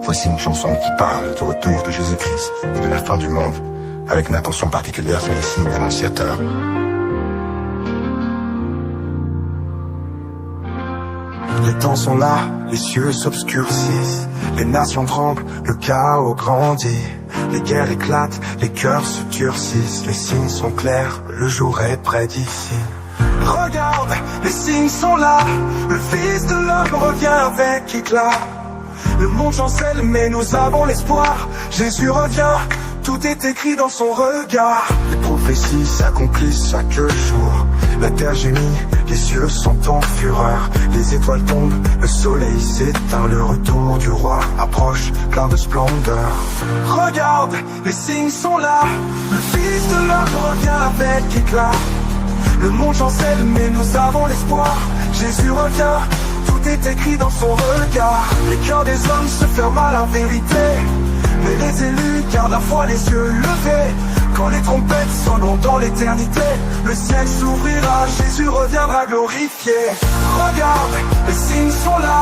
Voici une chanson qui parle du retour de Jésus-Christ et de la fin du monde, avec une attention particulière sur les signes annonciateurs. Les temps sont là, les cieux s'obscurcissent, les nations tremblent, le chaos grandit. Les guerres éclatent, les cœurs se durcissent, les signes sont clairs, le jour est près d'ici. Regarde, les signes sont là, le Fils de l'homme revient avec éclat. Le monde chancelle mais nous avons l'espoir, Jésus revient, tout est écrit dans son regard. Les prophéties s'accomplissent chaque jour, la terre gémit, les cieux sont en fureur. Les étoiles tombent, le soleil s'éteint, le retour du roi approche plein de splendeur. Regarde, les signes sont là, le Fils de l'homme revient avec éclat. Le monde chancelle mais nous avons l'espoir, Jésus revient, tout est écrit dans son regard. Les cœurs des hommes se ferment à la vérité, mais les élus gardent la foi les yeux levés. Quand les trompettes sonneront dans l'éternité, le ciel s'ouvrira, Jésus reviendra glorifié. Regarde, les signes sont là,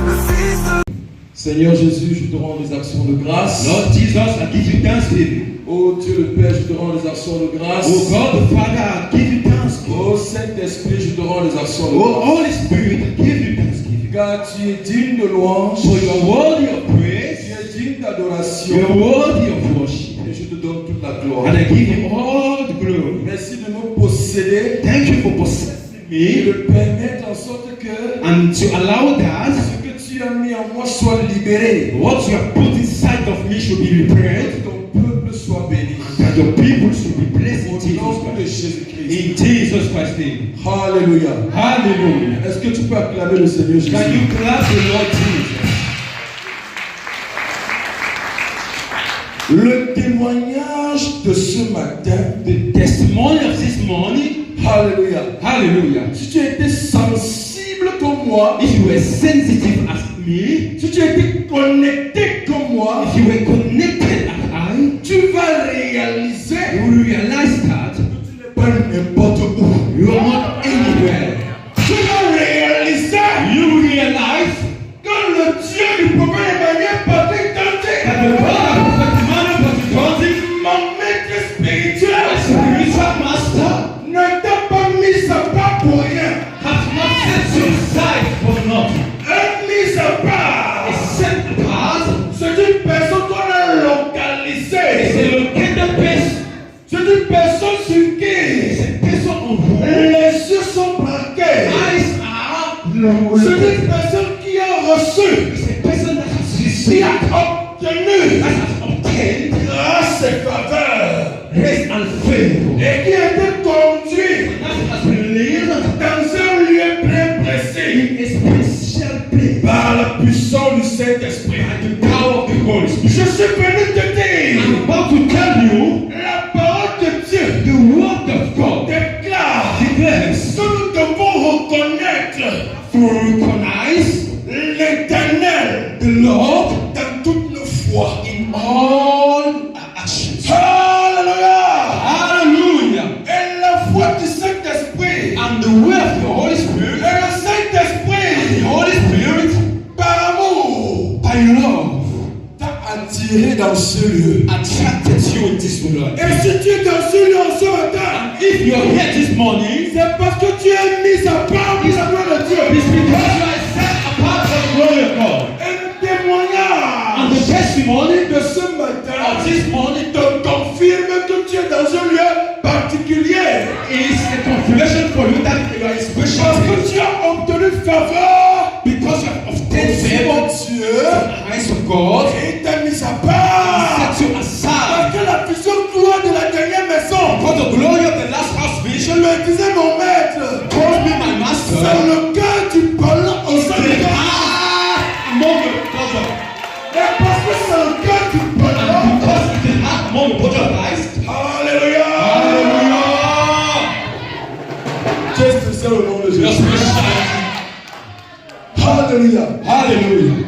le Fils de... Seigneur Jésus, je te rends les actions de grâce. Lord Jesus, I give you thanksgiving. Oh Dieu le Père, je te rends les actions de grâce. Oh God the Father, I give you thanksgiving. Oh Saint-Esprit, je te rends les actions de Oh grâce. Holy Spirit, I give you thanksgiving. Car tu es digne de louange. For you are worthy of praise. Tu es digne d'adoration. You are worthy of worship. Et je te donne toute la gloire. And I give you all the glory. Merci de me posséder. Thank you for possessing Et me de permettre en sorte que and to allow that ce que tu as mis en moi soit libéré. what you have put inside of me should be Que repaired, ton peuple soit béni. that your people should be blessed in Au Jesus nom de Christ. Jésus-Christ. In Jesus Christ's name. Alléluia. Hallelujah. Est-ce que tu peux acclamer le Seigneur Jésus? Can you clap the Lord Jesus? Le témoignage de ce matin, The testimony of this morning, Alléluia. hallelujah. Si tu as été sensible comme moi, If you were sensitive as me, si tu as été connecté comme moi, if you were connected as I, tu vas réaliser you will realize that que tu n'es pas n'importe où. you are not anywhere. Tu vas réaliser You will realize que le Dieu du prophète Emmanuel Patrick Tanté, that the God of Prophet Emmanuel was mon maître a spirituel, spiritual master, ne t'a pas mis à part pour rien. has not set you aside for nothing. Mis à part. It's set apart. C'est une personne qu'on a It's localisée. a located place. C'est une personne sur It's qui a person on whom les yeux sont braqués. eyes are C'est located. une personne qui a reçu, It's a person that has qui received, a obtenu that has obtained grâce et faveur grace and favor, et qui a été conduit that has been led dans un lieu bien précis in a special place par la puissance du Saint-Esprit. by the power of the Holy Spirit. Je suis venu te dire, I'm about to tell you la parole de Dieu the word of God déclare declares que nous devons reconnaître to recognize l'Éternel the Lord dans toutes nos foi. in all our actions. Alléluia! Hallelujah! Et la foi du Saint-Esprit And the way of the Holy et Spirit, le Saint-Esprit the Holy Spirit, par amour by love, t'a attiré dans ce lieu. attracted you in this world. Et si tu es dans ce lieu en ce matin, If you're here this morning, c'est parce que tu es mis à part pour la gloire de Dieu. it's because you are set apart for the glory of God. Et le témoignage And the testimony de ce matin of this morning te confirme que tu es dans un lieu particulier. is a confirmation for you that you are in special Parce que place. tu as obtenu faveur Because you have obtained de favor Dieu from the eyes of God, et t'a mis à part. set you aside Parce que la puissante gloire de la dernière maison, for the glory of the last house je vision. me disais mon maître, Told me my c'est master, le cœur du parlant au sein the de cœur. heart among the body, Et parce que c'est le cœur du and parlant. because it is heart among the body of Christ. Alléluia. Hallelujah! Qu'est-ce que c'est le nom de Your Jésus? speciality. Alléluia. Hallelujah!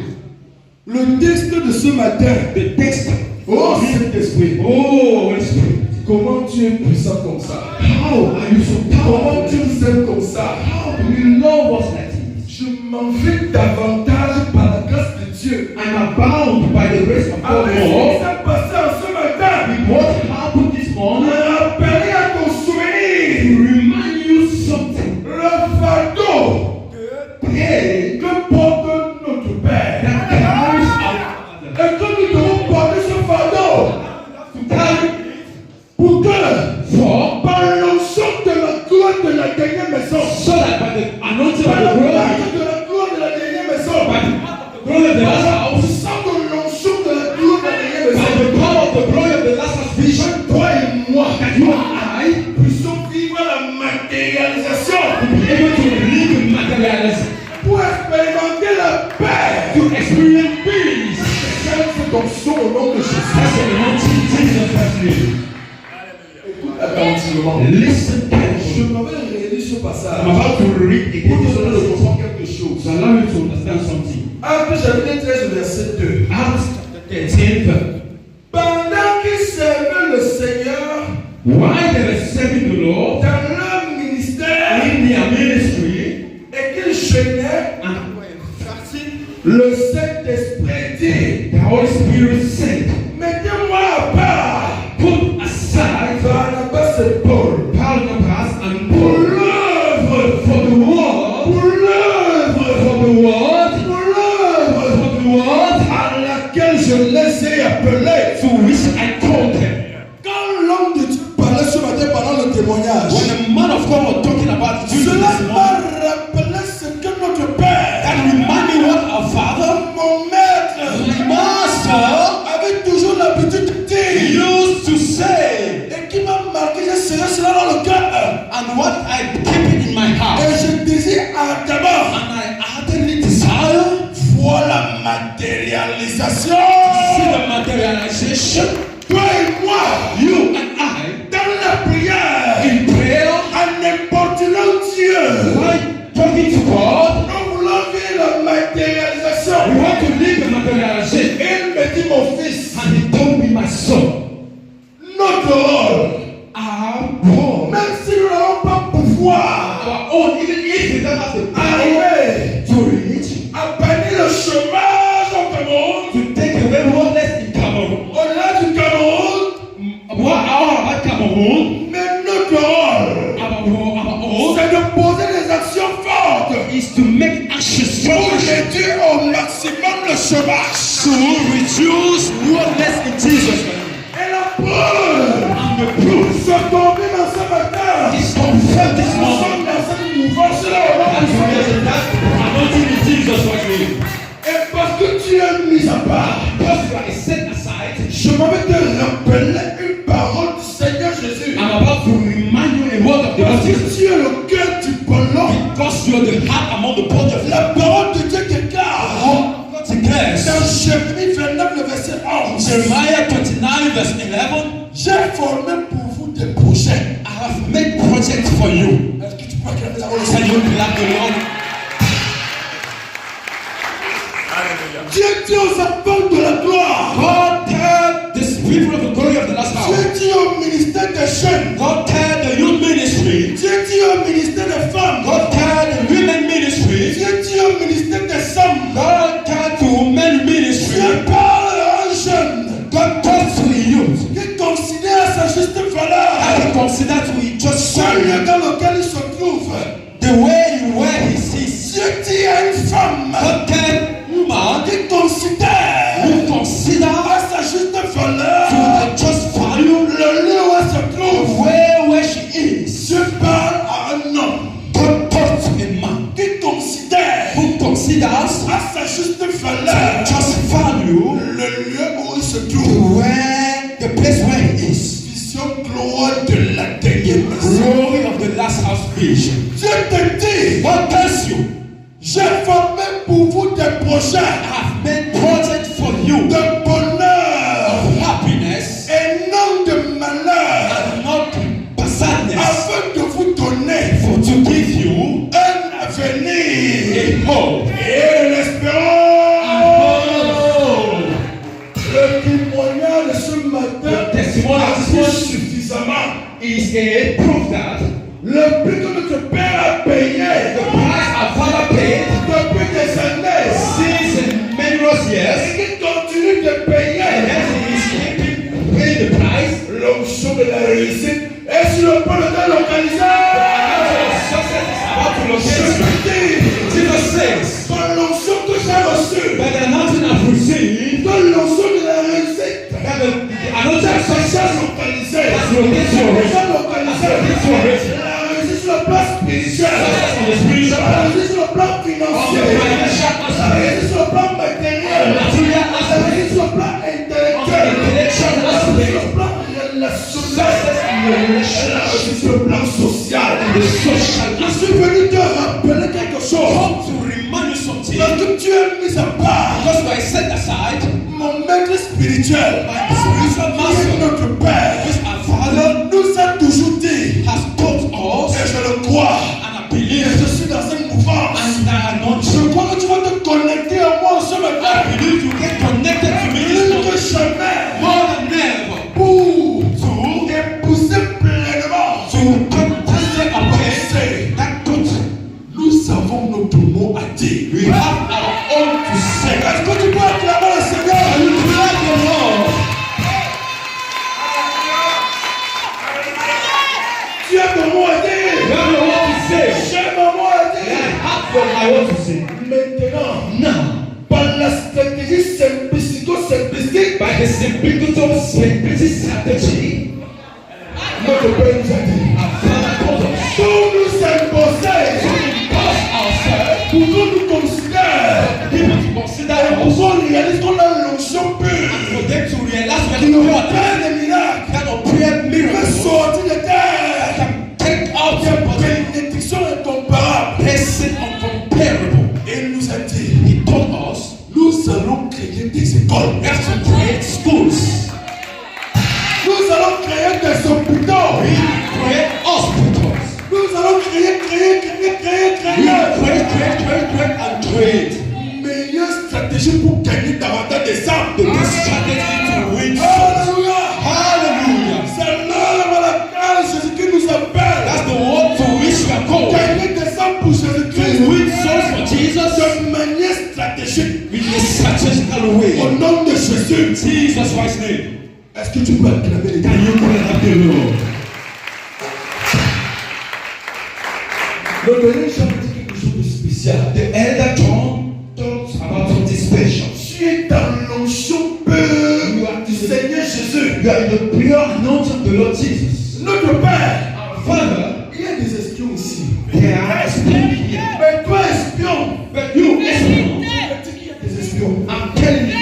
Le texte de ce matin. The text. Oh Saint-Esprit. Oh, Holy Spirit. Comment tu es puissant comme ça? How are you so Comment tu powerful? nous aimes comme ça? How do you love us like this? Je m'en vais davantage par la grâce de Dieu. I'm bound by the grace of God Avec ce qui more. s'est passé en ce matin, With what happened this morning, rappeler à ton to souvenir remind you something. le fardeau Pray que porte notre Père. that carries our Father. Et que nous devons porter ce fardeau To carry pour que, for, par l'onction de la gloire de la dernière maison, so that by the anointing par of la the glory, marque de la gloire de la dernière maison, by the glory of the par last la house, puissance de l'onction de la gloire de la dernière by maison, the power of the glory of the last house vision, toi et moi, that you and I puissions vivre la matérialisation be able to live in materialism, pour expérimenter la paix. to experience peace. C'est ton son au nom de Jésus. That's the anointing Jesus has made. Écoute attentivement. Listen Je carefully. m'avais réalisé ce passage I'm about to read pour again te donner de this comprendre quelque chose. to allow you to understand something. Actes chapitre 13, verset 2. Acts chapter 13. Pendant qu'ils servaient le Seigneur While they were serving the Lord dans leur ministère in their ministry, et qu'ils jeûnaient, and le Saint-Esprit dit, the Holy Spirit said, mettez-moi à part put aside Barnabas et Paul Barnabas and pour Paul l'œuvre, for the word, pour l'œuvre, for the word, pour l'œuvre for the word à laquelle je les ai appelés. to which I called them. Quand l'homme de Dieu parlait ce matin pendant le témoignage, When the man of God was talking about Jesus cela this m'a morning, rappelé ce que notre Père, that remind me what our Father, mon maître, my master, avait toujours l'habitude de dire used to say, et qui m'a marqué, j'ai serré cela dans le cœur. and what I keep it in my heart, Et je désire ardemment and I ardently desire voir la matérialisation. see the materialization. Toi et moi, You and I, dans la prière, in prayer, en importunant Dieu, by talking to God, nous voulons vivre la matérialisation. we want to live the materialization. Il me dit, mon fils, And he told me, my son, notre rôle, our role, même si nous n'avons pas pouvoir, our own, even if we don't have the power arriver to reach, à bannir le chômage au Cameroun, to take away roadless in Cameroon. au-delà du Cameroun, What about Cameroon? mais notre rôle, Our own c'est de poser des actions fortes is to make actions pour strong réduire au maximum le chômage. to reduce roadless in Jesus' name. Et la preuve, And the proof se tomber dans ce matin, is confirmed this nous morning. sommes dans cette mouvance-là au nom That du Seigneur. anointing in Jesus' name. Et parce que tu es mis à part, Because you are set aside, je m'avais te rappeler une parole du Seigneur Jésus. I'm about to remind you a word of the Parce Lord Jesus. que tu es le cœur du bonhomme. Because you are the heart among the body of La parole de Dieu déclare God declares. dans Jérémie 29, le verset 11. Jeremiah 29 verse 11. J'ai formé pour vous des projets. I have made projects for you. Est-ce que tu crois qu'il y a des paroles Can you clap the Lord? Dieu dit aux enfants de la gloire. God tell the people of the glory of the last hour. Dieu dit au ministère des jeunes. God tell the youth ministry. Dieu dit au ministère des femmes. God tell the women ministry. Dieu dit au ministère des hommes. God tell to men ministry. Dieu parle à un jeune God talks to the youth. qui considère sa juste valeur. And consider to be just Ce lieu son. dans lequel il se trouve. The way where he sees. Dieu dit à une femme God tell woman qui considère who consider à sa juste to valeur the just value le lieu où elle se trouve. where she is. Dieu parle à un homme God talks to a man qui considère who considers à sa juste valeur just value le lieu où il se trouve. where the place where he is. Vision gloire de la dernière maison. Glory of the last house vision. Dieu te dit, God tells you, j'ai formé pour vous des projets I have made project for you de bonheur of happiness et non de malheur and not sadness, afin de vous donner for to give you un avenir a hope. et de l'espérance. Oh, Le témoignage de ce matin the testimony of this a one suffisamment is a proof that le prix que notre Père a payé the price our Father paid depuis des années since many years de And payer as he is paying the price, l'onction de la réussite est sur le point de localiser. success is about to Je locate you. veux dire, Jesus says, par l'onction que j'ai reçue, by the anointing I've received, par l'onction de la réussite, that the anointing of j'ai success localisé. has located you already. J'ai localisé. La réussite sur le plan spirituel. Success on the spiritual La path, réussite sur le plan on the financier. financial La aspect, réussite sur le plan on the matériel. material La aspect, réussite sur le plan on the intellectuel. intellectual La réussite aspect, sur le plan relationnel. success in your La relationship, réussite sur le plan social. the social Je aspect. suis venu te rappeler quelque chose. Come to remind you something, Parce que tu es mis à part. because by set aside, Mon maître spirituel, my spiritual qui est master, notre Père, which our Father nous a toujours dit, has taught us, et je le crois, and I et believe, je suis dans une mouvance. and I know Je crois que tu vas te connecter à moi ce I matin. believe you get connected to me this Plus que morning jamais more than never pour to épouser pleinement completely aware that truth. nous avons notre mot à dire. We have our own to say. Est-ce que tu peux acclamer le Seigneur? And we praise the Lord. Tu as ton mot à You dire. have your own to say. J'ai mon mot à And I dire. have what I want to say. Maintenant, Now, par la stratégie simplistico-simplistique, by the simplicity strategy, notre Père nous a dit, our Father told us pour nous imposer, to impose ourselves, pour qu'on nous considère, people to consider pour us, qu'on réalise qu'on a l'onction pure, for them to realize qui when nous God opère des miracles, can operate qui miracles, fait sortir de terre, can take out qui a your body, une bénédiction incomparable. blessing uncomparable. Et il nous a dit, He told us nous allons créer des écoles, we have to create schools, nous allons créer des hôpitaux, we create hospitals, nous allons créer, and create meilleure stratégie pour gagner davantage des âmes. the best strategy to win souls. Alléluia. Hallelujah. C'est l'heure à laquelle Jésus-Christ nous appelle. That's the word to which we are called. Gagner des âmes pour To Jésus-Christ win souls for Jesus de manière stratégique. in a strategical way. Au nom de Jésus. Jesus Christ's name. Est-ce que tu peux acclamer les Can you praise the Lord? Le dernier chapitre dit quelque chose de spécial. The elder John talks about something special. Tu es dans l'onction pure du Seigneur Jésus. You are in the pure anointing of the Lord Jesus. Notre Père, Our Father, il y a des espions ici. there are espions here. Mais toi, espion, But you, espions, tu dis qu'il y a des espions. I'm telling you,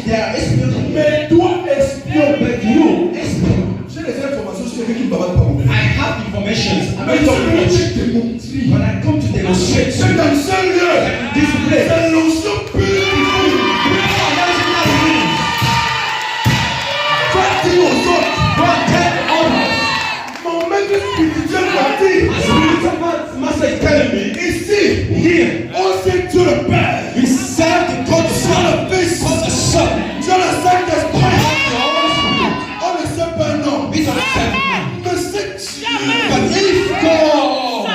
there are espions here. Mais toi, espion, But you, espions, j'ai des informations sur quelqu'un qui ne va pas beaucoup. I have information. I'm Mais not je talking much. vais te montrer. When I come to demonstrate C'est dans ce lieu. this place, C'est l'onction pure. Va dire aux autres. go and tell others. Mon maître spirituel m'a dit. A spiritual master is telling me, Ici, here, on sait Dieu le Père. we serve the God the Dieu Son, le Fils. God the Son, Dieu le Saint-Esprit. the Holy Spirit. On ne sait pas non. We don't serve man. Mais c'est Dieu But if God,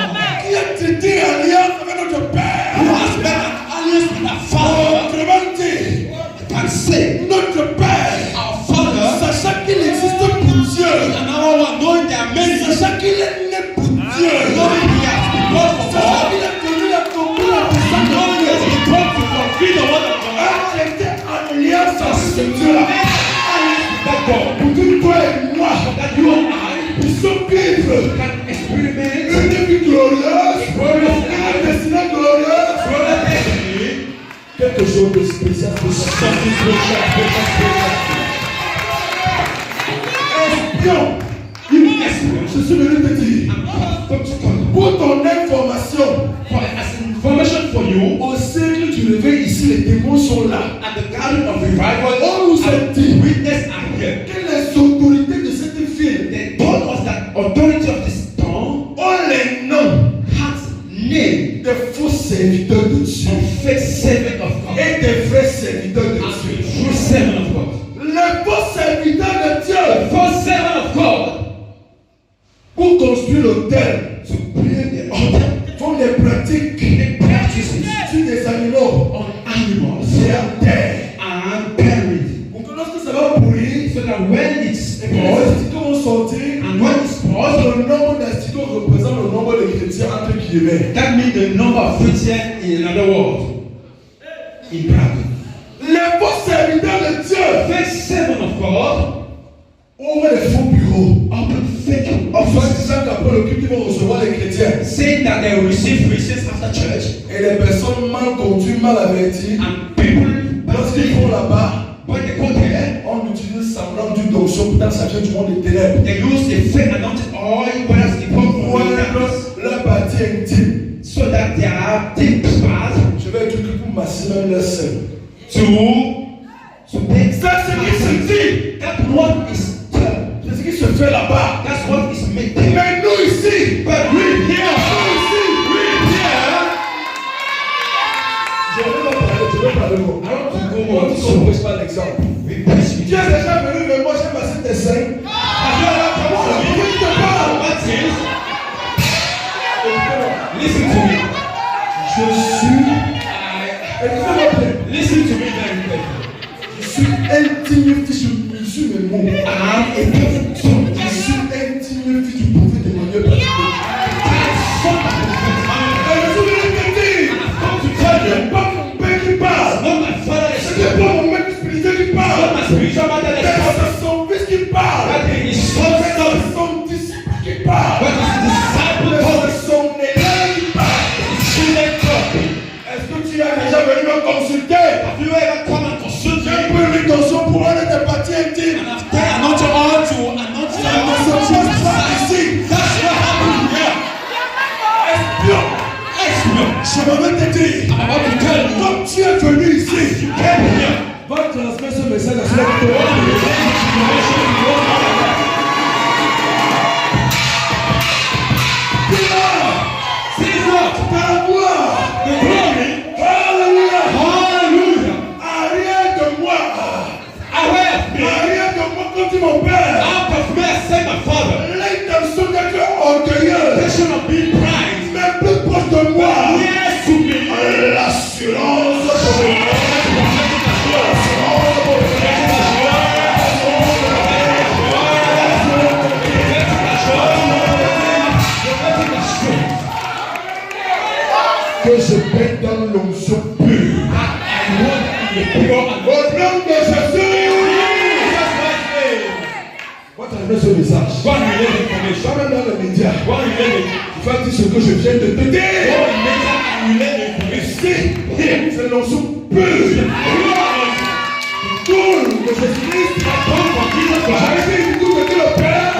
qui a traité alliance avec notre Père. who has made an alliance with our Father, Autrement dit, can say, notre Père, our Father, sachant qu'il existe pour Dieu, another one, knowing there are many, sachant qu'il est né pour Dieu, knowing He has been born for sachant God, qu'il a connu la communauté de sa knowing He has been born to fulfill the word of God, a traité alliance avec ce Dieu-là. alliance with that God, Pour que toi et moi that you and I puissions vivre can experiment une vie glorieuse, glorious une life, destinée glorieuse, glorious destiny, quelque chose de spécial pour ça. something special, special, special. Espion, You experience. je suis venu te dire, pour ton information, As information for you, au cercle du réveil ici, les démons sont là. at the garden of revival, On nous a and dit witness are here. que les autorités de cette ville They told us that authority of this tongue ont les noms has name des faux serviteurs de Dieu of fake servant of God et des vrais serviteurs de and Dieu. the true servant of God. Les faux serviteurs de The Dieu, first servant of God pour construire l'autel, to build the altar, font des pratiques the practices sur des animaux on animals et en terre. and burying that when it's Et puis les poured, esticots vont sortir. and when it's poured, Le nombre d'esticots représente le nombre de chrétiens entre guillemets. that means the number of Christians in another world. In Prague. Les faux serviteurs de Dieu Fake servant of God ouvrent les faux bureaux. open fake En fait, offices, disant qu'après le culte, ils vont recevoir les chrétiens. saying that they will receive Christians after church, Et les personnes mal conduites, mal averties, and people, lorsqu'ils vont là-bas, when they go there, on utilise semblant d'une onction, pourtant ça vient du monde des ténèbres. they use the fake anointed oil, whereas the pump Pour leur partie intime. so that they are deep parts Je vais tout pour masser même leur sein. to take. Ça, c'est ce qui se dit. That what is done. C'est ce qui se fait là-bas. That's what is made there. Mais nous ici, But we here, nous ici, je vais parler bon. I want to go On on ne so prêche pas l'exemple. we preach with Tu es déjà venu vers moi, j'ai passé tes seins. Pourquoi tu te parles? Listen to me. Je suis, écoutez-moi bien, Listen to me very carefully. je suis indigne fils du Jésus, mes mots. I'm a perfect son. Je suis indigne fils du prophète Emmanuel Patrick. Et je suis venu te dire, Come to tell ce you, n'est pas mon père qui parle, not my father ce is n'est pas mon maître spirituel qui not parle, my spiritual mother mais that is c'est son fils qui parle, but it is son mais son, c'est son disciple qui parle, but his disciple mais told c'est son élève qui parle. his children told me. Est-ce que tu as déjà venu me consulter? Have you ever come and consult J'ai me? pris une tension pour un de tes parties intimes. And after anoint your oil to anoint Ça ne se your passe pas ici. That's what happened here. Espion, Espion. je vais te dire, I'm about to tell you. comme tu es venu ici, You came here. va transmettre ce message à ceux qui See what? ta voix, The glory. alléluia, Hallelujah. arrière de moi, Aware of me. arrière de moi quand tu mon père, Out of me, I sent my father. l'intention d'être orgueilleux, Passion of being pride. mais plus proche de moi, Yes to me. l'assurance de moi. Que je baigne dans l'onction pure. Au nom de Jésus. Va t'enlever ce message. Toi-même dans les médias. Tu vas dire ce que je viens de te dire. Ici, c'est l'onction pure. Tout de Jésus-Christ. J'avais dit tout de Dieu le Père.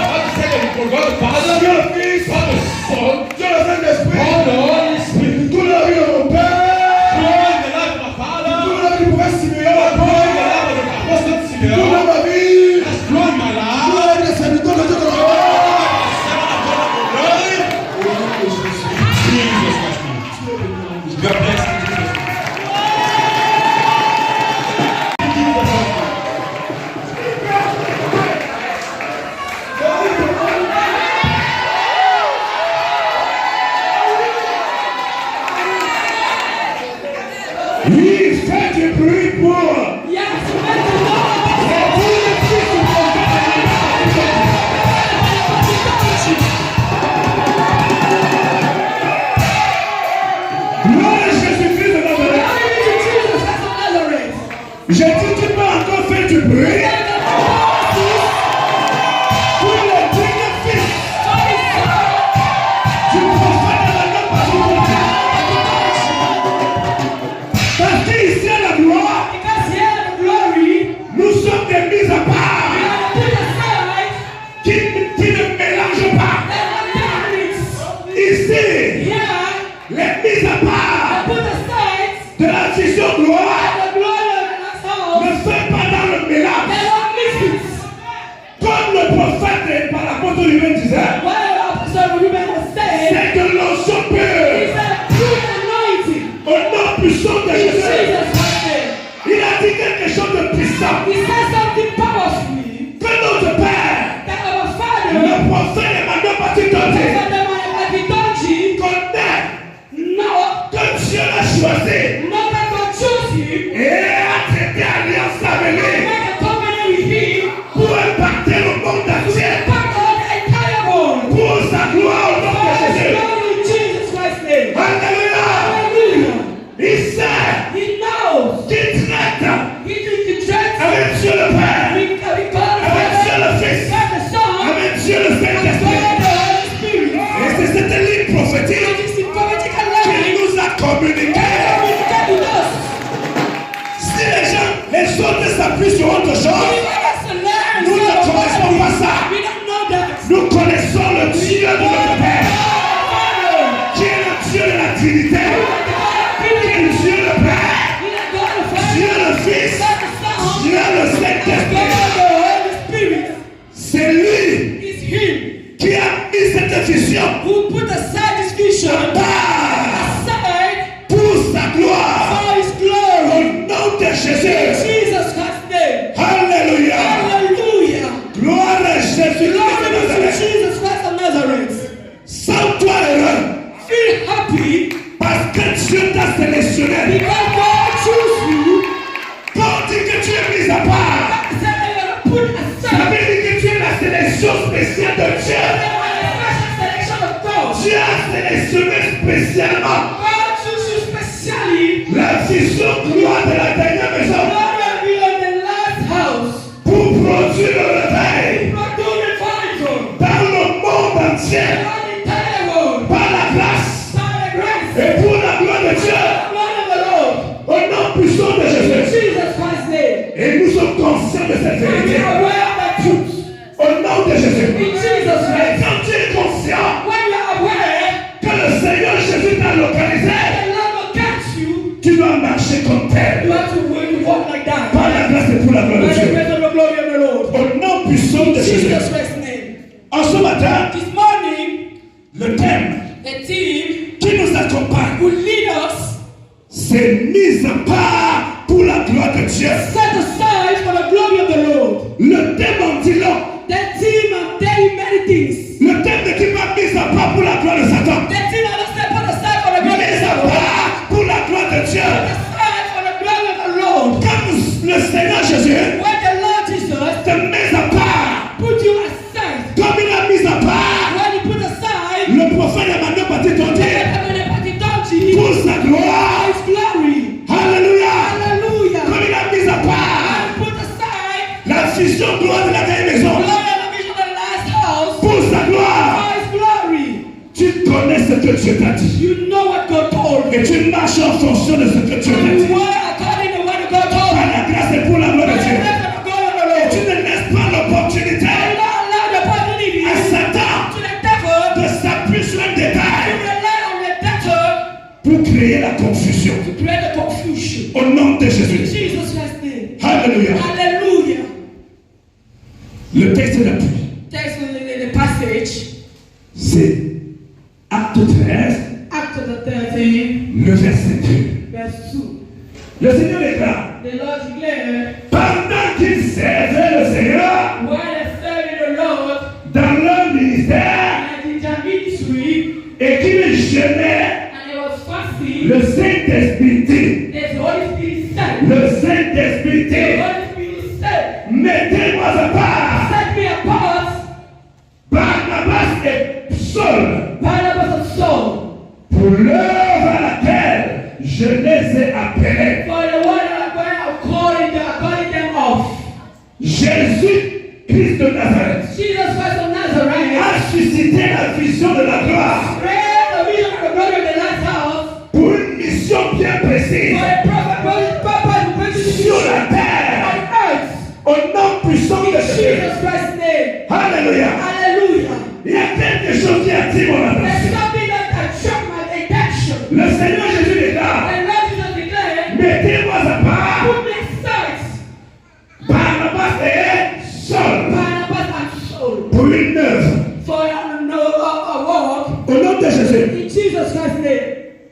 Dieu le Fils. Dieu le Saint-Esprit. Tout la vie de mon Père. Tout la vie du prophète Simeon. Toute ma vie. Tout la vie des serviteurs de Dieu de la gloire. Au nom de Jésus. God bless you. Oui, faites du bruit pour. Gloire à Jésus-Christ de Nazareth. J'ai dit, tu peux encore faire du bruit pour le bénéfice du prophète de la note par son parce qu'ici à la gloire, nous sommes des mises à part qui ne mélangent pas. Ici, les mises à part de la vision gloire ne sont pas dans le mélange. les autres s'appuient sur autre chose, nous ne connaissons pas ça. Nous connaissons le Dieu de notre Père, qui est le Dieu de la Trinité, qui est le Dieu le Père, Dieu le Fils, Dieu le Saint-Esprit. C'est lui qui a mis cette vision à part pour sa gloire. Au nom de Jésus. Alléluia. Gloire à Jésus. Sans toi heureux. Parce que Dieu t'a sélectionné. Quand dit que tu es mis à part, ça veut dire que tu es la sélection spéciale de Dieu. Dieu a sélectionné spécialement la vision gloire de la dernière maison pour produire le réveil dans le monde entier par la grâce et pour la gloire de Dieu. Au nom puissant de Jésus. Et nous sommes conscients de cette vérité. Au nom de Jésus. Et quand tu es conscient que le Seigneur Jésus t'a localisé, tu dois marcher comme tel. Par la grâce et pour la gloire de Dieu. Au nom puissant de Jésus. En ce matin, le thème qui nous accompagne, c'est mise à part pour la gloire de Dieu. Le thème en dit long. Le thème de qui m'a mis à part pour la gloire de Satan. Mise à part pour la gloire de Dieu. Comme le Seigneur Jésus te met à part, comme il a mis à part le prophète Emmanuel Baptiste pour sa gloire. Alléluia. Comme il a mis à part la vision gloire de la dernière maison pour sa gloire. Tu connais ce que Dieu t'a dit. Et tu marches en fonction de ce que Dieu t'a dit. Par la grâce et pour la gloire de Dieu. Et tu ne laisses pas l'opportunité à Satan de s'appuyer sur un détail pour créer la confusion. Au nom de Jésus. Alléluia. Le texte d'appui, c'est Acte 13, le verset 2. Le Seigneur déclare, pendant qu'ils servaient le Seigneur dans leur ministère et qu'ils jeûnaient, le Saint-Esprit dit, mettez-moi à part Barnabas et Saul pour l'œuvre à laquelle je les ai appelés. Jésus-Christ de Nazareth a suscité la vision de la gloire pour une mission bien précise sur la terre. Au nom puissant de Jésus. Alléluia. Il y a quelque chose qui attire mon attention. Le Seigneur Jésus déclare, mettez-moi à part Barnabas et Saul pour une œuvre. Au nom de Jésus.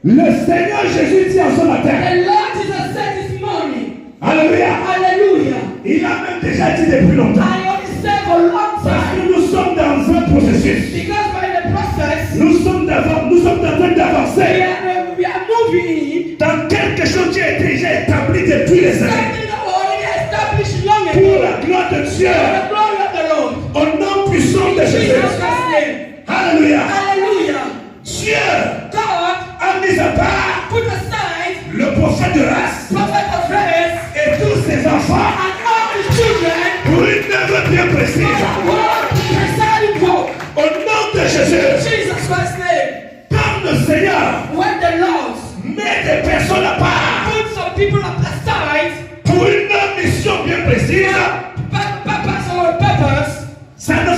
Le Seigneur Jésus dit en ce matin, alléluia. Il a même déjà dit depuis longtemps. Parce que nous sommes dans un processus. Nous sommes en train d'avancer dans quelque chose qui a été déjà établi depuis les années. Pour la gloire de Dieu. Au nom puissant de Jésus. Alléluia. Dieu a mis à part le prophète de race et tous ses enfants pour une œuvre bien précise. Au nom de Jésus. Quand le Seigneur met des personnes à part pour une mission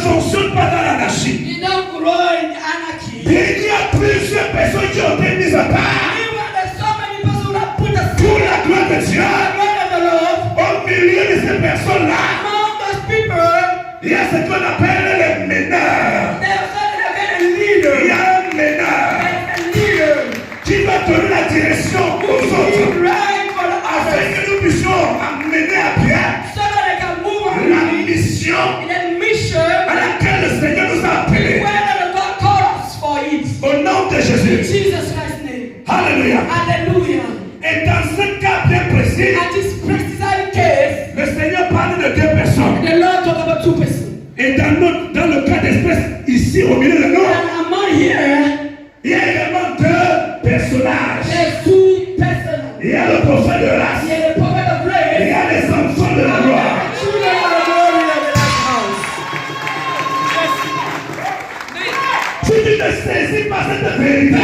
fonctionne pas dans l'anarchie. You don't grow in anarchy. Et il y a plusieurs personnes qui ont été mises à part Even there's so many people who have put aside pour la gloire de Dieu. the word of the Lord. Au milieu de ces personnes-là, Among those people, il y a ce qu'on appelle les meneurs. they are saying they're a Il y leader. a un meneur There's a leader. qui va donner la direction aux He's autres right for the afin others. que nous puissions amener à bien So that they can move on la mission in a mission à laquelle le Seigneur nous a appelés. where God called us for it. Au nom de In Jésus. Jesus Christ's name. Alléluia. Hallelujah. Et dans ce cas bien précis, At this precise case, le Seigneur parle de deux personnes. the Lord talked about two persons. Et dans le cas d'espèce, ici au milieu de nous, And among here, il y a également deux personnages. there's two persons. Il y a le prophète de race. He is the prophet of Et il grace. y a les enfants de la And gloire. the children of the glory of the last house. Si tu ne saisis pas cette vérité, When you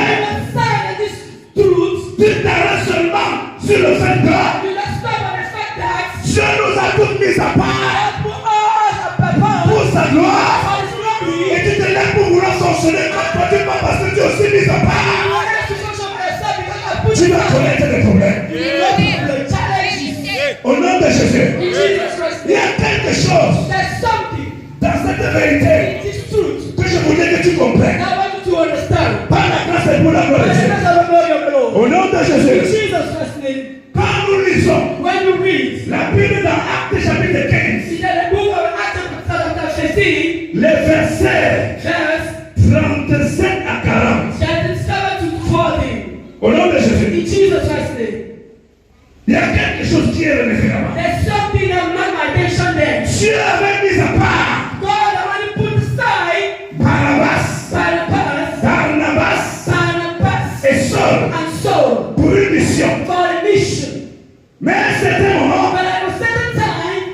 sign this truth, tu t'arrêtes seulement sur le fait que you just stop and expect that Dieu nous a tous mis à part God put us a purpose pour sa gloire. for His glory. Et tu te lèves pour vouloir fonctionner comme toi, tu pas parce que tu es aussi mis à You part. want us to function for yourself because I put Tu you vas down. connaître des problèmes. You know the challenges. Au nom de Jésus, In Jesus Christ's il y name. a quelque chose There's something dans cette vérité in this truth que je voulais que tu comprennes. that I want you to understand. Par la grâce et pour la gloire By de the Dieu. grace of the glory of the Lord. Au nom de In Jésus, Jesus Christ's name. quand nous lisons When you read la Bible dans Actes chapitre 15, in the book of Acts chapter 15, les versets verse 37 à 40. 37 to 40, Au nom de Jésus, in Jesus Christ's name. il y a quelque chose qui est relevé là-bas. There's something that marked my attention there. Dieu avait mis à part God already put aside Barabbas, Barnabas Barnabas et Saul and Saul pour une mission. for a mission. Mais à un certain moment, But at a certain time,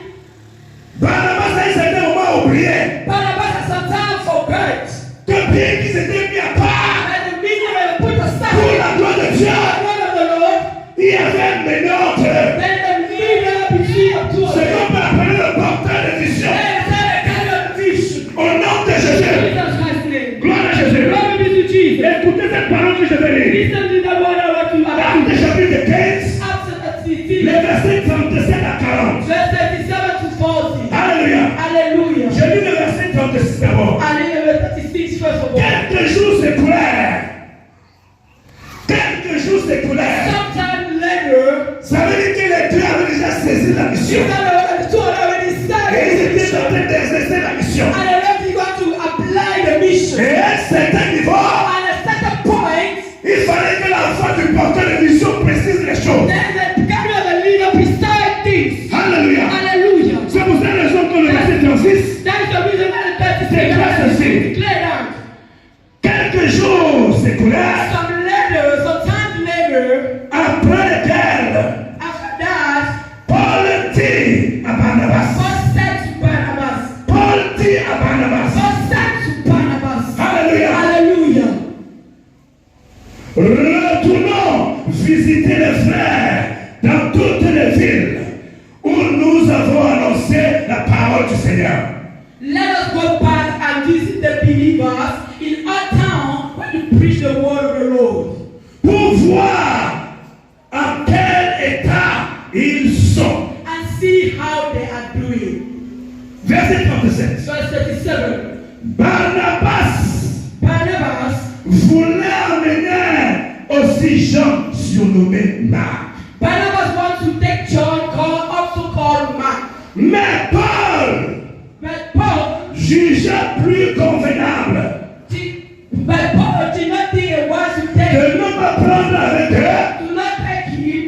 Barnabas à un certain moment oublié Barnabas at some time forgot que bien qu'ils étaient mis à part that the meaning of put pour aside la gloire de Dieu, the word of the Lord, il y avait un ménage. then the leader between the two of C'est them. comme on appelle le porteur de vision. Then they carry on the vision. Au nom de Jésus. Jesus Christ's name. Gloire à Jésus. Glory be to Jesus. Écoutez cette parole que je vais lire. Listen to the word I want you to Actes chapitre 15, Acts les 15, versets 37 à 40. verse 37 to 40. Alléluia. Hallelujah. Je lis le verset 36 d'abord. And in verse 36 first of all. Quelques jours s'écoulèrent. Quelques jours s'écoulèrent. Sometime later, Ça veut dire que les deux avaient déjà saisi la mission. the two already Et ils started the étaient en mission. train d'exercer la mission. And they already got to apply the mission. Et à un certain niveau, At a certain point, il fallait que l'enfant du porteur de mission précise les choses. then the carry of the leader beside this. Alléluia. Hallelujah. C'est pour cette raison que le verset 36, That is the reason why the C'est quoi 36 ceci? is declared out. quelques jours s'écoulèrent Some later, some time later, après lesquels after that, Paul dit à Barnabas. God said to Barnabas, Paul dit à Barnabas. God said to Barnabas, Alléluia. hallelujah. Retournons visiter les frères dans toutes les villes où nous avons annoncé la parole du Seigneur. Let us go back and visit the believers in our town where we preach the word of the Lord. Pour voir en quel état ils sont. And see how they are doing. Verset 37. Verse 37. Barnabas voulait amener aussi Jean surnommé Marc. Barnabas wants to take John, also called Mark. Mais Paul But Paul jugea plus convenable did not think it was to de take ne pas prendre avec eux do not take him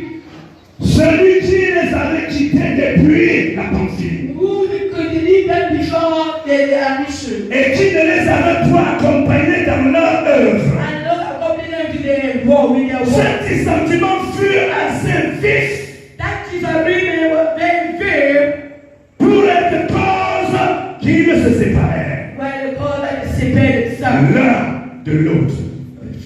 celui qui les avait quittés depuis la Pamphylie who could lead them before their mission. et qui ne les avait pas accompagnés dans leur œuvre. And not accompany them to their war with their work. Ce sentiment fut assez vif That is a reason was very fair pour être cause qui ne se séparèrent when the call that is separated themselves. l'un de l'autre.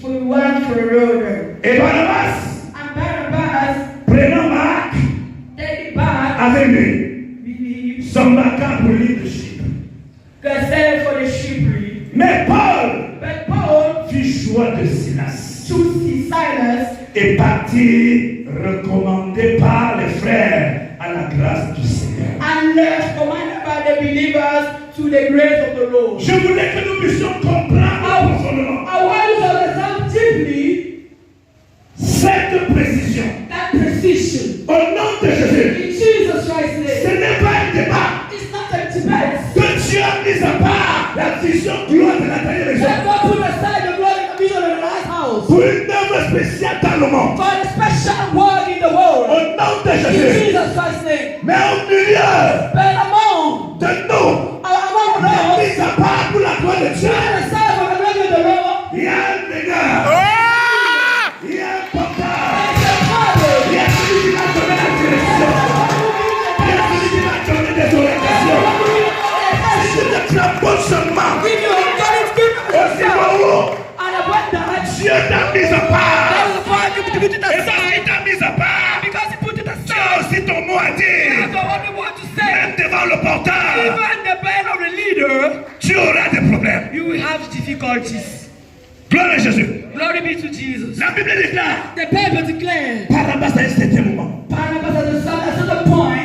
For one for another. Et Barnabas, And Barnabas, prenant Marc, take it back, avec lui, believe, s'embarqua pour l'île de Chypre. They're selling for the sheep. Mais Paul But Paul fit choix de Silas chose Silas et partit recommandé par les frères à la grâce du Seigneur. and left, commanded by the believers, to the grace of the Lord. Je voulais que nous puissions comprendre profondément I want you to understand deeply cette précision. that precision. Au nom de Jésus, In Jesus Christ's ce name. n'est pas un débat. It's not a debate. Que Dieu a mis à part la vision gloire de la taille des Let gens God put aside the glory and the vision of the last house pour une œuvre spéciale dans le monde. for a special word in the world. Au nom de In Jésus. Jesus Christ's name. Mais au milieu But among de nous, among la us, mise à part pour la gloire de Dieu, set aside for the glory of the Lord, il y a un meneur, il y a un porteur, is a father. il y a celui qui va donner la direction, il y a celui qui va donner des orientations. Si tu te crampons seulement Give you a God gift au niveau and upon that, où Dieu t'a mis à part, that will find you to put it et parce aside qu'il t'a mis à part, because he put it tu aside. as aussi ton mot à That's dire. what we want to say. Même devant le porteur, Even the pen of the leader, tu auras des problèmes. you will have difficulties. Gloire à Jésus. Glory be to Jesus. La Bible déclare, The paper declared, Barnabas à un certain moment Barnabas at a certain point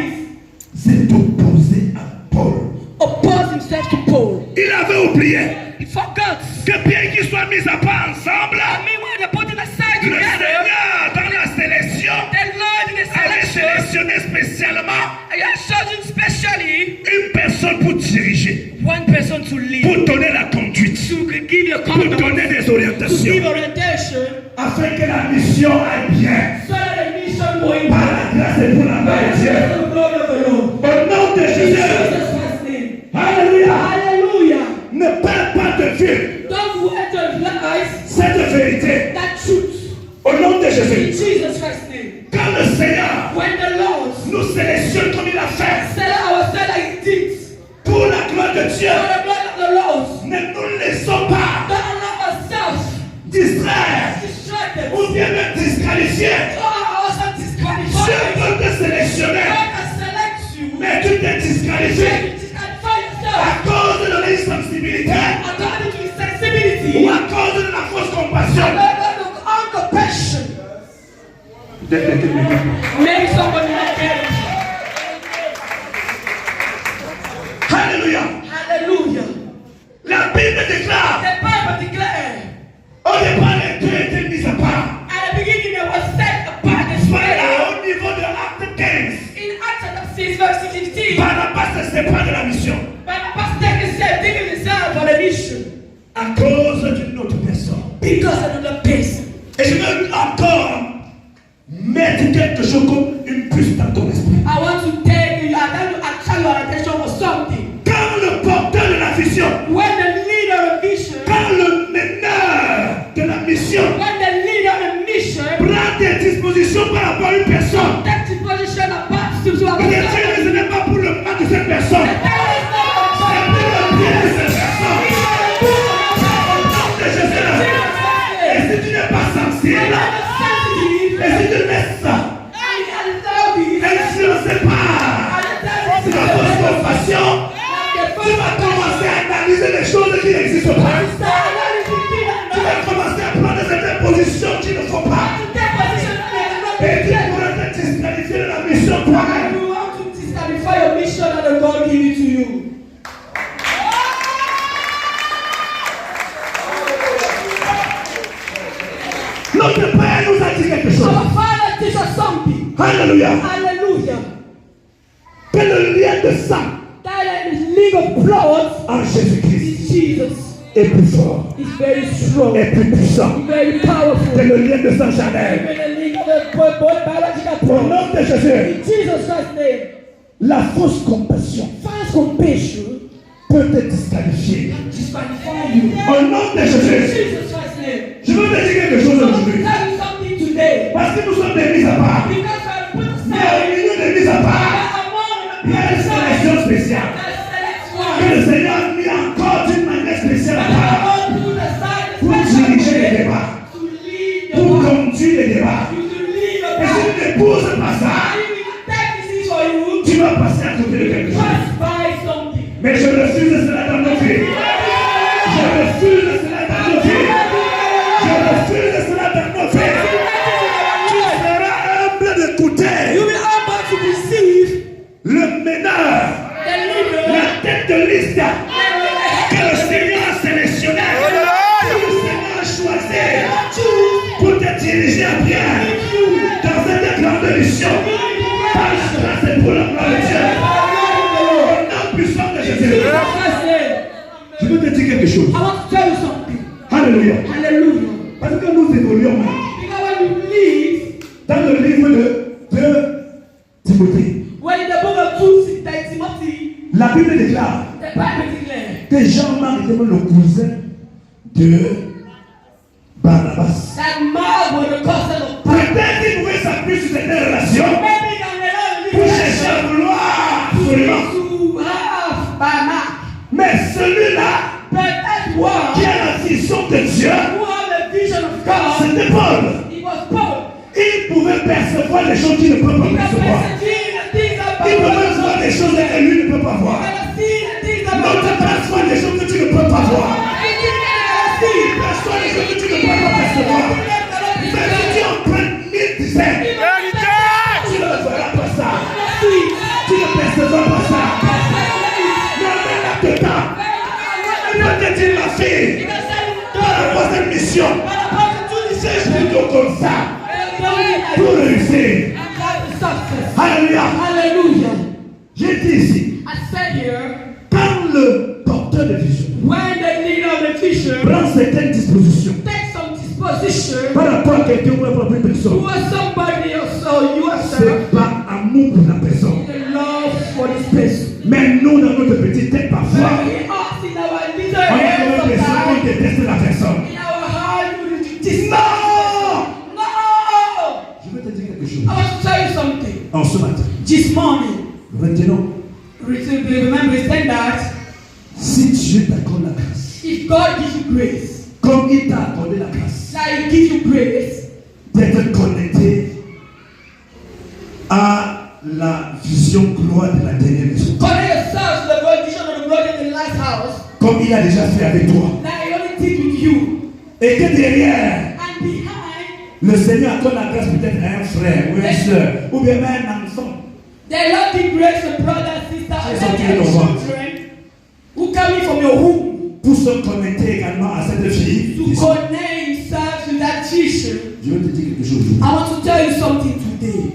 s'est opposé à Paul. opposed himself to Paul. Il avait oublié He forgot. que bien qu'ils soient mis à part ensemble, I mean, when they put it aside le together, Seigneur dans la sélection the Lord in the avait selection, sélectionné spécialement he has chosen specially une personne pour diriger, one person to lead, pour donner la conduite, to give you pour conduct, donner des to give orientations, orientation, afin que la mission aille bien. so that the mission will Par la grâce et pour la gloire de Dieu. the glory of the Lord. Au nom de In Jésus. Jesus Christ's name. Alléluia. Hallelujah. Ne perds pas de vue Don't realize cette vérité. that truth. Au nom de In Jésus. Jesus Christ's name. Quand le Seigneur When the Lord nous sélectionne comme il a fait set ourselves like he did pour la gloire de Dieu, for the glory of the Lord, ne nous laissons pas don't allow ourselves distraire distracted. ou bien même disqualifier. Don't allow ourselves Dieu disqualified. peut te sélectionner, God can select you. mais tu t'es disqualifié You disqualify yourself à cause de l'insensibilité according to his sensibility. ou à cause de la fausse compassion. Uncompassion. Maybe somebody like that. Alléluia. Hallelujah. La Bible déclare, The Bible declared, au départ les deux étaient mis à part. at the beginning there was set apart the Voilà Spirit. au niveau de l'acte 15. In Acts chapter 6 verse 16, Barnabas se sépare de la mission Barnabas take himself, taking himself for the mission à cause d'une autre personne. because of another person. Et je veux encore mettre quelque chose comme une puce dans ton esprit. I want to take you, I want to attract your attention for something. Quand le porteur de la vision, When the leader of vision, quand le meneur de la mission when the leader of mission prend des dispositions par rapport à une personne, takes his position apart to le our Dieu ce n'est pas pour le mal de cette personne, c'est pour le bien de cette personne. Au nom de Jésus. Et si tu n'es pas sensible, et si tu laisses ça, influencé par la fausse compassion, tu vas commencer à analyser les choses qui n'existent pas. Tu vas commencer à prendre certaines positions qui ne font pas. Et tu pourras te disqualifier de la mission toi-même. You want to disqualify your mission and God give it to you. Notre Père nous a dit quelque chose. Our Father teach us something. Alléluia. Hallelujah. Que le lien de sang That is league of blood en Jésus-Christ is Jesus. est plus fort, Is very strong. est plus puissant Very que powerful. le lien de sang charnel. Even the league of the biological Au blood. nom de Jésus, In Jesus Christ's name. la fausse compassion False compassion peut te disqualifier. disqualify you. Au nom de In Jésus, Jesus Christ's name. je veux te dire quelque chose I want to aujourd'hui. tell you something today. Parce que nous sommes des mis à part. Because I put Mais aside au milieu des mis à part, il y a une sélection spéciale. Que le Seigneur a mis encore d'une manière spéciale à part pour diriger les débats, pour conduire les débats. Et si tu n'épouses pas ça, tu vas passer à côté de quelque chose. Mais je refuse cela dans notre de liste que le Seigneur a sélectionné, que le Seigneur a choisi pour te diriger à bien dans cette grande mission. Par la grâce et pour la gloire de Dieu. Au nom puissant de Jésus. Je veux te dire quelque chose. I want to tell you something. Alléluia. Hallelujah. Parce que nous évoluons maintenant. Because when you live, Dans le livre de Timothée, when in the book of 2 Timothy, la Bible déclare the Bible declares que Jean-Marc était même le cousin de Barnabas. that Mark was the cousin of Paul. Peut-être qu'il pouvait s'appuyer sur cette relation Maybe you can pour chercher à vouloir absolument. to have by Mark. Mais celui-là But that one qui a la vision de Dieu, who had the vision of God, c'était Paul. it was Paul. Il pouvait percevoir des choses qu'il ne peut pas He can percevoir. perceive the things about Il pouvait voir des choses que lui ne peut pas voir. He can see the things Non, about tu perçois des choses que tu ne peux pas voir. He Tu perçois des choses que tu ne peux pas percevoir. Mais si tu empruntes 1000 dizaines, tu ne verras pas ça. Tu ne percevras pas ça. Mais là-dedans, il va te dire ma fille, par rapport à cette mission, c'est plutôt comme ça pour réussir. Alléluia. Hallelujah. J'ai dit ici, I said here, quand le porteur de vision when the leader of the vision prend certaines dispositions takes some disposition par rapport à quelqu'un ou par rapport à une personne, towards somebody else or yourself, c'est pas amour pour la personne. the love for this person. Mais nous, dans notre petite tête, parfois, But we ask in our little on a comme heads l'impression qu'on sometimes, déteste la personne. in our heart, we detest Non! No! Je veux te dire quelque chose. I want to tell you something. En ce matin, This morning, retenons, remember, saying that si Dieu t'accorde la grâce, if God gives you grace, comme il t'a accordé la grâce, like He gives you grace, d'être connecté à la vision gloire de la dernière maison, connect yourself to the vision of the Lord in the last house, comme il a déjà fait avec toi, that He only did with you, et que derrière, and behind, le Seigneur accorde la grâce peut-être à un frère ou une soeur, ou bien même un enfant. the Lord give grace to brother, sister, and Yes, okay, no children who coming from your womb Pour se connecter également à cette fille, to connect himself to that vision. je veux te dire quelque chose aujourd'hui. I want to tell you something today.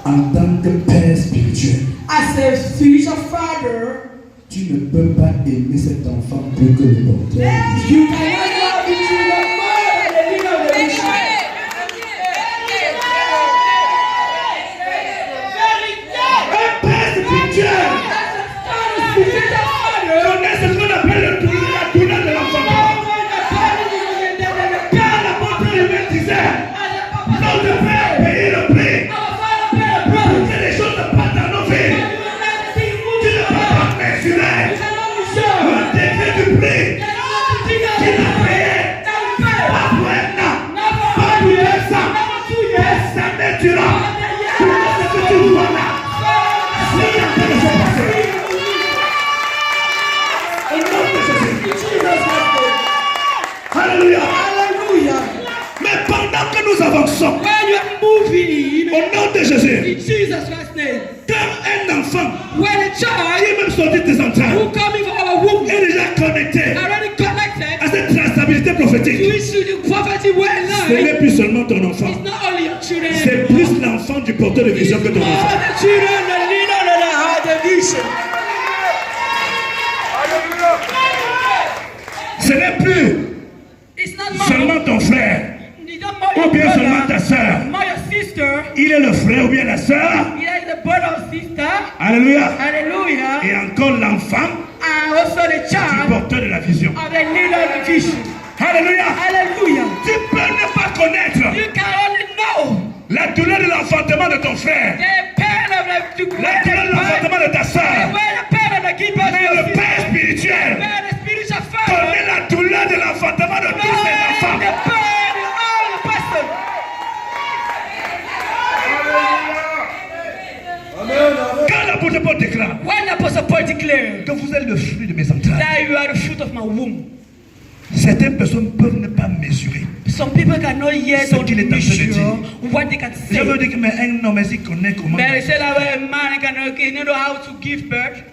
En tant que père spirituel, As a spiritual father, tu ne peux pas aimer cet enfant plus que le porteur. you cannot love the children more than the leader of the vision. Un père spirituel connaît ce qu'on appelle la tournure de l'enfant. Quand l'apôtre lui disait, notre père a payé le prix pour que les choses se passent dans nos vies. Tu ne peux pas mesurer le degré du prix qu'il a payé. Pas pour un an, pas pour 2 ans, mais ça m'étudiera. Pour ce que tu vois là, c'est en train de se passer. Au nom de Jésus. Alléluia. Hallelujah. Mais pendant que nous avançons, When you're moving au nom de Jésus, in Jesus Christ's name, quand un enfant when a qui child est même sorti des entrailles who coming from our womb est déjà connecté already connected à cette traçabilité to prophétique, issue the prophecy well ce line, n'est plus seulement ton enfant, it's not only your children c'est anymore. plus l'enfant du porteur de vision que ton All enfant. the children, the leader, that have the vision. Ce n'est plus It's not seulement ton frère it's not more ou your bien seulement ta brother, soeur. more your sister, Il est le frère ou bien la soeur. he is the brother or sister. Alléluia. Hallelujah. Et encore l'enfant And also the du child porteur de la vision. of the leader of the vision. Alléluia. Hallelujah. Tu peux ne pas connaître You can only know la douleur de l'enfantement de ton frère, the pain of the la douleur de l'enfantement de ta soeur. where the pain of the keeper of Mais your le sister, Père spirituel where the spiritual father, connaît la douleur de l'enfantement de tous ses where the enfants. pain of all the person. Quand l'apôtre Paul déclare When the apostle Paul declared que vous êtes le fruit de mes entrailles, that you are the fruit of my womb, certaines personnes peuvent ne pas mesurer. some people cannot yet Ce qu'il est en train de measure dire. what they can Je veux say. dire que mais un homme ainsi connaît comment. But they say that a man cannot know how to give birth.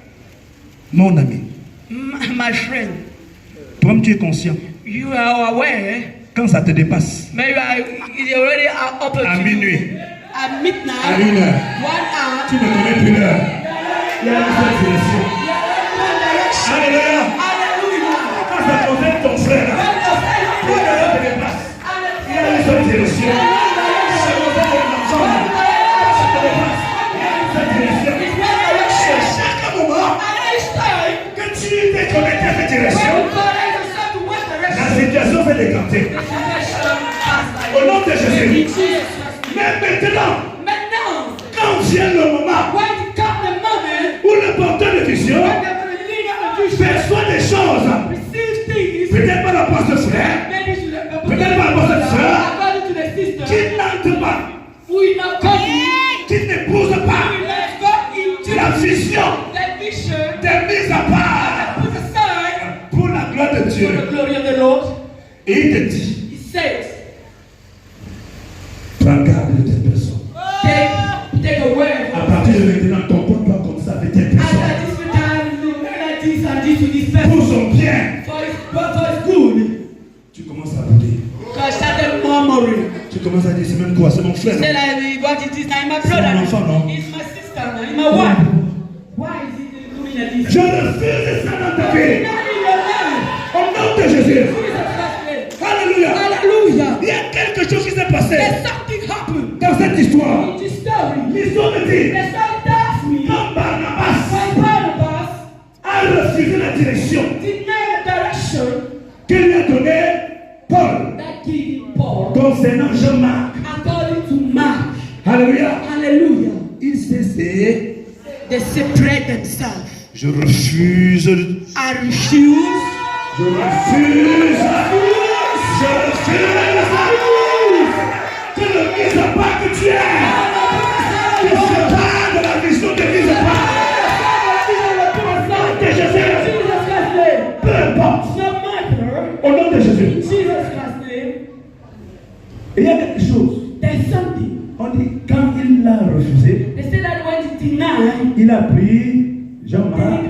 Mon ami, My friend, Toi-même, tu es conscient. you are aware, Quand ça te dépasse, but you are already up à minuit, at midnight, à 1 heure, 1 tu hour. ne connais plus l'heure. Il y a une seule direction. Alléluia. Hallelujah. Quand ça concerne ton frère, quand ça te dépasse, il y a une seule direction. Quand ça concerne ton enfant, quand ça te dépasse, il y a une seule direction. Et chaque moment que tu t'es connecté à cette direction, la situation s'est décantée. Au nom de Jésus. Mais maintenant, quand vient le moment où le porteur de vision perçoit des choses, peut-être par rapport à ce frère, peut-être par rapport à cette soeur, qui n'entre pas, qui n'épouse pas la vision des mises à part pour la gloire de Dieu. Et il te dit, prends garde de cette personne. À partir de maintenant, ton compte doit comme ça avec cette personne. Pour son bien. Tu commences à bouder. Tu commences à dire, c'est même quoi? C'est mon frère. Said, what is this? Now, my brother. mon enfant, non? It's my sister. Now, it's my wife. Why is he doing at this? Je refuse ça dans ta vie. Not in your life. Au nom de Jésus. Jesus Christ. Alléluia. Hallelujah. Il y a quelque chose qui s'est passé There's something happened dans cette histoire. in this story. L'histoire me dit, The story tells me quand Barnabas when Barnabas a refusé la direction denied the direction que lui a donnée Paul that gave him Paul, concernant Jean-Marc. according to Mark. Alléluia. Hallelujah. Il s'est dit, They separate themselves. je refuse. I refuse. Je refuse. Je refuse. Que le mise à part que tu es. Que je parle de la vision de mise à part. De Jésus. Peu importe. Au nom de Jésus. Et il y a quelque chose. There's something. On dit quand il l'a refusé, They say that when he denied, il a pris Jean-Marc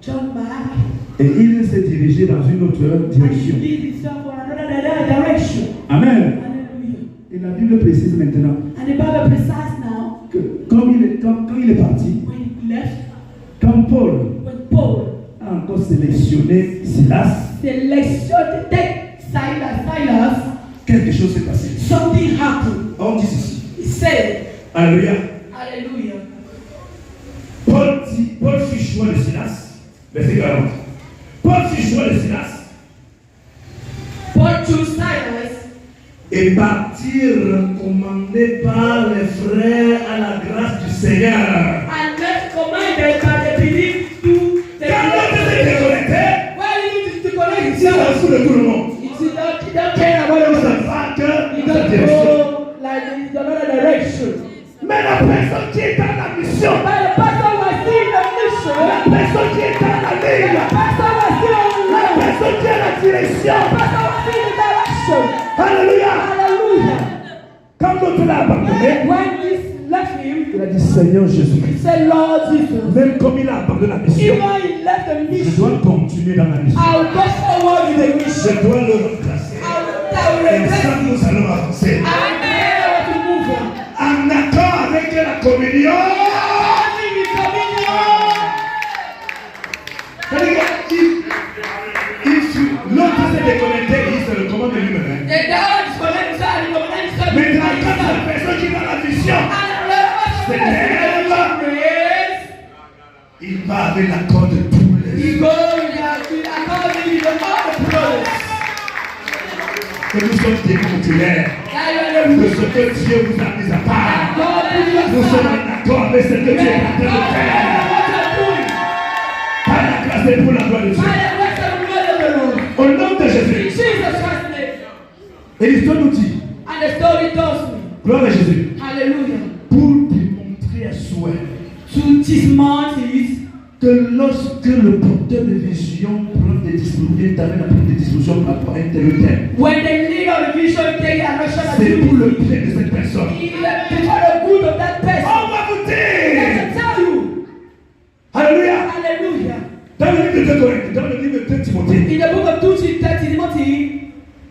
John Mark, et il s'est dirigé dans une autre and he direction. lead himself for another direction. Amen. Hallelujah. Et la Bible précise maintenant And the Bible precise now, que quand il est parti, when he left, quand Paul when Paul a encore sélectionné Silas, selected Silas, quelque chose s'est passé. something happened. On dit ceci. He said, Alléluia. hallelujah. Paul fit choix de Silas. Verset 40. Paul fit choix de Silas Paul chose Silas et partirent commandés par les frères à la grâce du Seigneur. and left commanded by the belief to the Quand l'autre s'est déconnecté, Why you need to connect il s'en himself? fout de tout le monde. He don't care about Il himself. ne va que He dans cette don't direction. go like in another direction. Mais la personne qui est dans la mission, But the person was in the mission. la personne qui est dans la The ligne, person was still on the la road. personne qui est dans la direction. The person was in the direction. Alléluia. Hallelujah. Quand l'autre l'a abandonné, When this left him, il a dit Seigneur he Jésus-Christ. said, Lord Jesus, Même comme il a abandonné la mission, even he left the je mission, dois continuer dans la mission. I'll go forward with the mission. Je dois le remplacer. I will Et replace ça, him. nous allons avancer. I know to move on. En accord avec la communion. Having the communion. L'autre s'est déconnecté, il se le commande lui-même. The dog is connected to the communion. Maintenant, quand la personne qui est dans la vision, il va avec l'accord de tous les. Que nous sommes des contraires de ce que Dieu vous a mis à part. Nous sommes en accord avec ce que Dieu est en train de faire. Par la grâce et pour la gloire de Dieu. Au nom de Jésus. Et l'histoire nous dit, gloire à Jésus, pour démontrer à souhait que lorsque le porteur de vision prend des dispositions, t'amène à prendre des dispositions par rapport à un tel ou tel, When the leader of the vision take action c'est pour le bien de cette personne. for the good of that person. On va vous I dire, can tell you, alléluia, hallelujah, Dans le livre de 2 Corinthiens, dans le livre de 2 Timothée, In the book of 2 Timothy,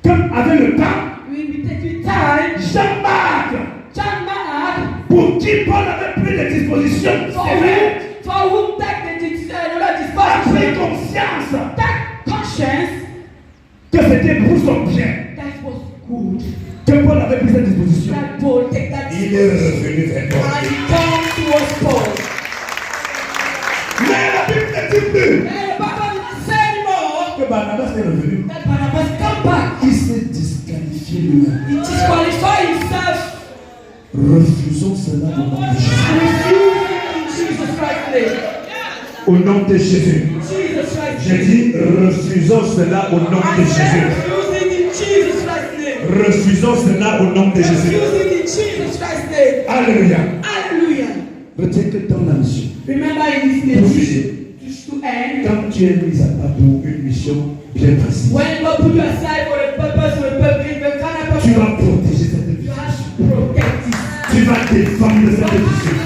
comme avec le temps, we take time. Jean-Marc, John Mark, pour qui Paul avait pris des dispositions sévères, for whom take the a pris disposition, conscience that conscience, que c'était pour son bien that was good. que Paul avait pris cette disposition. That Paul take that Il est disposition. revenu vers toi. And he comes towards Paul. Mais la Bible ne dit plus And the Bible didn't say anymore que Barnabas est revenu. that Barnabas come back. Il s'est disqualifié lui-même. He disqualified himself. Refusons cela au nom de Jésus. Refusing in Jesus Christ's name. Au nom de Jésus. Jesus Christ's J'ai name. dit refusons cela au nom de I said Jésus. refusing in Jesus Christ's name. Refusons cela au nom de Jésus. Refusing in Jesus Christ's name. Alléluia. Hallelujah. Retiens que dans la mission, Remember in this nation, just to end, quand tu es mis à part pour une mission bien précise, when God put you aside for a purpose, for a purpose, the kind of tu purpose, vas protéger cette you mission. have to protect it. Tu vas défendre cette mission.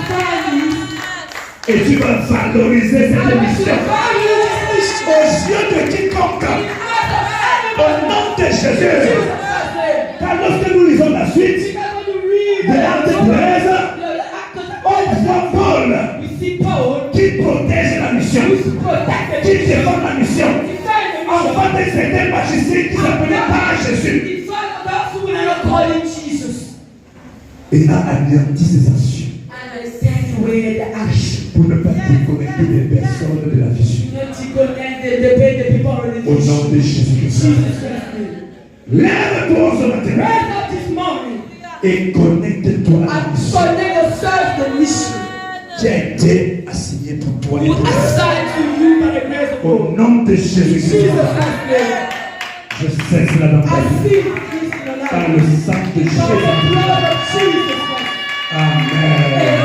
Et tu vas valoriser cette mission. Aux yeux de quiconque, au nom de Jésus. Car lorsque nous lisons la suite de l'acte 13, on voit Paul qui protège la mission, qui défend la mission. Enfant d'un certain magicien qui s'appelait pas Jésus. Et a anéanti ses actions pour ne pas déconnecter les personnes de la vision. Au nom de Jésus-Christ. Lève-toi ce matin et connecte-toi à la mission qui a été assignée pour toi et pour toi. Au nom de Jésus-Christ. Je sais cela dans ta vie. Par le sang de Jésus. Amen.